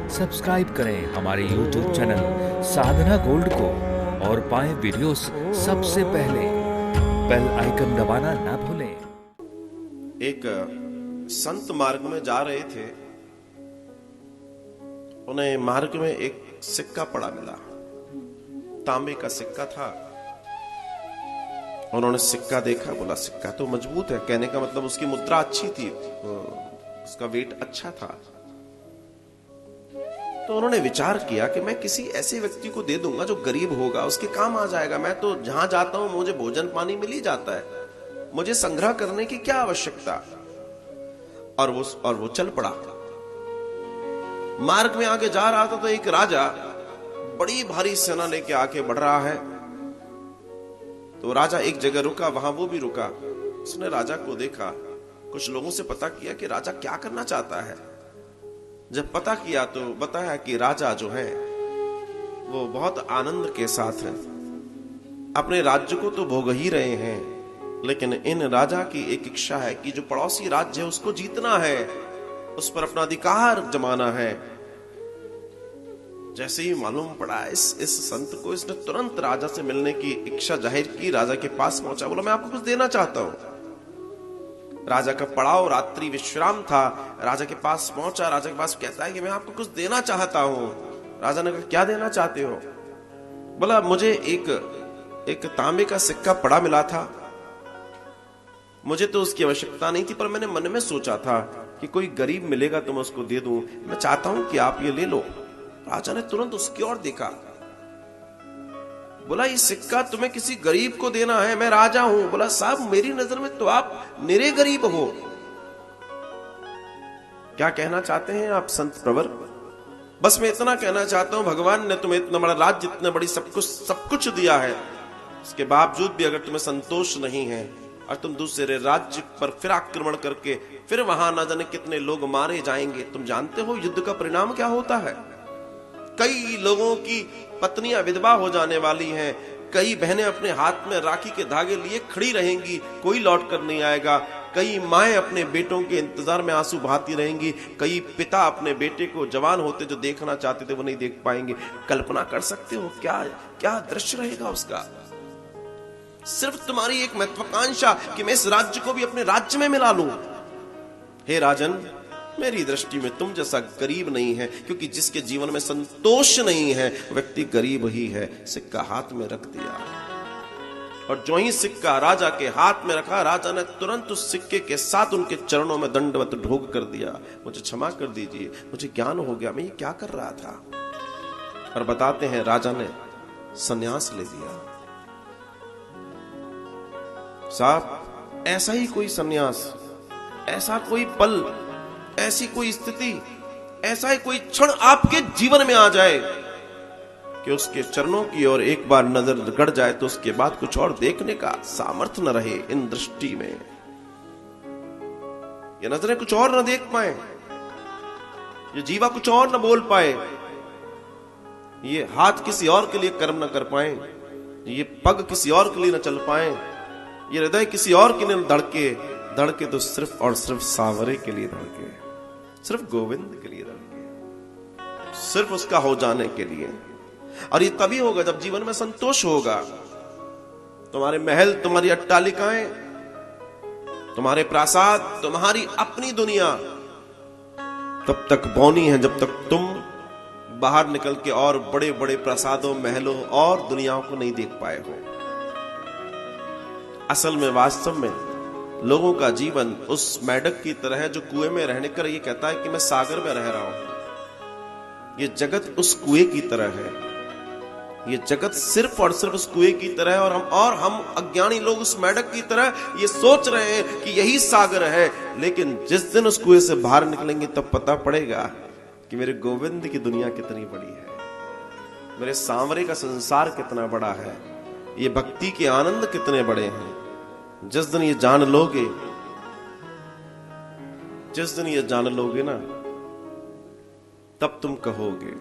Subscribe करें हमारे YouTube channel साधना gold को और पाएं वीडियोस सबसे पहले। बेल आइकन दबाना ना भूलें। एक संत मार्ग में जा रहे थे। उन्हें मार्ग में एक सिक्का पड़ा मिला, तांबे का सिक्का था। उन्होंने सिक्का देखा, बोला सिक्का तो मजबूत है, कहने का मतलब उसकी मुद्रा अच्छी थी, उसका वेट अच्छा था। तो उन्होंने विचार किया कि मैं किसी ऐसे व्यक्ति को दे दूंगा जो गरीब होगा, उसके काम आ जाएगा। मैं तो जहां जाता हूं मुझे भोजन पानी मिल ही जाता है, मुझे संग्रह करने की क्या आवश्यकता। और वो चल पड़ा। मार्ग में आगे जा रहा था तो एक राजा बड़ी भारी सेना लेके आके बढ़ रहा है। तो राजा एक जगह रुका, वहां वो भी रुका। उसने राजा को देखा, कुछ लोगों से पता किया कि राजा क्या करना चाहता है। जब पता किया तो बताया कि राजा जो है वो बहुत आनंद के साथ है, अपने राज्य को तो भोग ही रहे हैं, लेकिन इन राजा की एक इच्छा है कि जो पड़ोसी राज्य है उसको जीतना है, उस पर अपना अधिकार जमाना है। जैसे ही मालूम पड़ा इस संत को, इसने तुरंत राजा से मिलने की इच्छा जाहिर की। राजा के पास पहुंचा, बोला मैं आपको कुछ देना चाहता हूं। राजा का पड़ाव रात्रि विश्राम था। राजा के पास पहुंचा, राजा के पास कहता है कि मैं आपको कुछ देना चाहता हूं। राजा ने कहा क्या देना चाहते हो? बोला मुझे एक तांबे का सिक्का पड़ा मिला था, मुझे तो उसकी आवश्यकता नहीं थी, पर मैंने मन में सोचा था कि कोई गरीब मिलेगा तो मैं उसको दे दूं, मैं चाहता हूं कि आप ये ले लो। राजा ने तुरंत उसकी ओर देखा, बोला ये सिक्का तुम्हें किसी गरीब को देना है, मैं राजा हूं। बोला साहब मेरी नजर में तो आप निरे गरीब हो। क्या कहना चाहते हैं आप संत प्रवर? बस मैं इतना कहना चाहता हूं, भगवान ने तुम्हें इतना बड़ा राज्य, इतने बड़ी सब कुछ दिया है, इसके बावजूद भी अगर तुम्हें संतोष नहीं है और तुम दूसरे राज्य पर फिर आक्रमण करके फिर वहां न जाने कितने लोग मारे जाएंगे। तुम जानते हो युद्ध का परिणाम क्या होता है? कई लोगों की पत्नियां विधवा हो जाने वाली हैं, कई बहनें अपने हाथ में राखी के धागे लिए खड़ी रहेंगी, कोई लौट कर नहीं आएगा। कई माएं अपने बेटों के इंतजार में आंसू बहाती रहेंगी, कई पिता अपने बेटे को जवान होते जो देखना चाहते थे वो नहीं देख पाएंगे। कल्पना कर सकते हो क्या क्या दृश्य रहेगा उसका? सिर्फ तुम्हारी एक महत्वाकांक्षा कि मैं इस राज्य को भी अपने राज्य में मिला लूं। हे राजन, मेरी दृष्टि में तुम जैसा गरीब नहीं है, क्योंकि जिसके जीवन में संतोष नहीं है व्यक्ति गरीब ही है। सिक्का हाथ में रख दिया, और जो ही सिक्का राजा के हाथ में रखा, राजा ने तुरंत उस सिक्के के साथ उनके चरणों में दंडवत ढोग कर दिया, मुझे क्षमा कर दीजिए, मुझे ज्ञान हो गया, मैं ये क्या कर रहा था। और बताते हैं राजा ने संन्यास ले लिया। साहब ऐसा ही कोई संन्यास, ऐसा कोई पल, ऐसी कोई स्थिति, ऐसा ही कोई क्षण आपके जीवन में आ जाए कि उसके चरणों की ओर एक बार नजर गड़ जाए तो उसके बाद कुछ और देखने का सामर्थ्य न रहे। इन दृष्टि में ये नजरें कुछ और न देख पाए, ये जीवा कुछ और न बोल पाए, ये हाथ किसी और के लिए कर्म न कर पाए, ये पग किसी और के लिए न चल पाए, ये हृदय किसी और के लिए धड़के तो सिर्फ और सिर्फ सांवरे के लिए धड़के, सिर्फ गोविंद के लिए धड़के, सिर्फ उसका हो जाने के लिए। और ये तभी होगा जब जीवन में संतोष होगा। तुम्हारे महल, तुम्हारी अट्टालिकाएं, तुम्हारे प्रासाद, तुम्हारी अपनी दुनिया तब तक बौनी है जब तक तुम बाहर निकल के और बड़े बड़े प्रासादों, महलों और दुनियाओं को नहीं देख पाए हो। असल में वास्तव में लोगों का जीवन उस मेढक की तरह है जो कुएं में रहने कर ये कहता है कि मैं सागर में रह रहा हूं। ये जगत उस कुएं की तरह है, ये जगत सिर्फ और सिर्फ उस कुएं की तरह है, और हम अज्ञानी लोग उस मेढक की तरह ये सोच रहे हैं कि यही सागर है। लेकिन जिस दिन उस कुएं से बाहर निकलेंगे तब पता पड़ेगा कि मेरे गोविंद की दुनिया कितनी बड़ी है, मेरे सांवरे का संसार कितना बड़ा है, ये भक्ति के आनंद कितने बड़े हैं। जिस दिन ये जान लोगे, जिस दिन ये जान लोगे ना, तब तुम कहोगे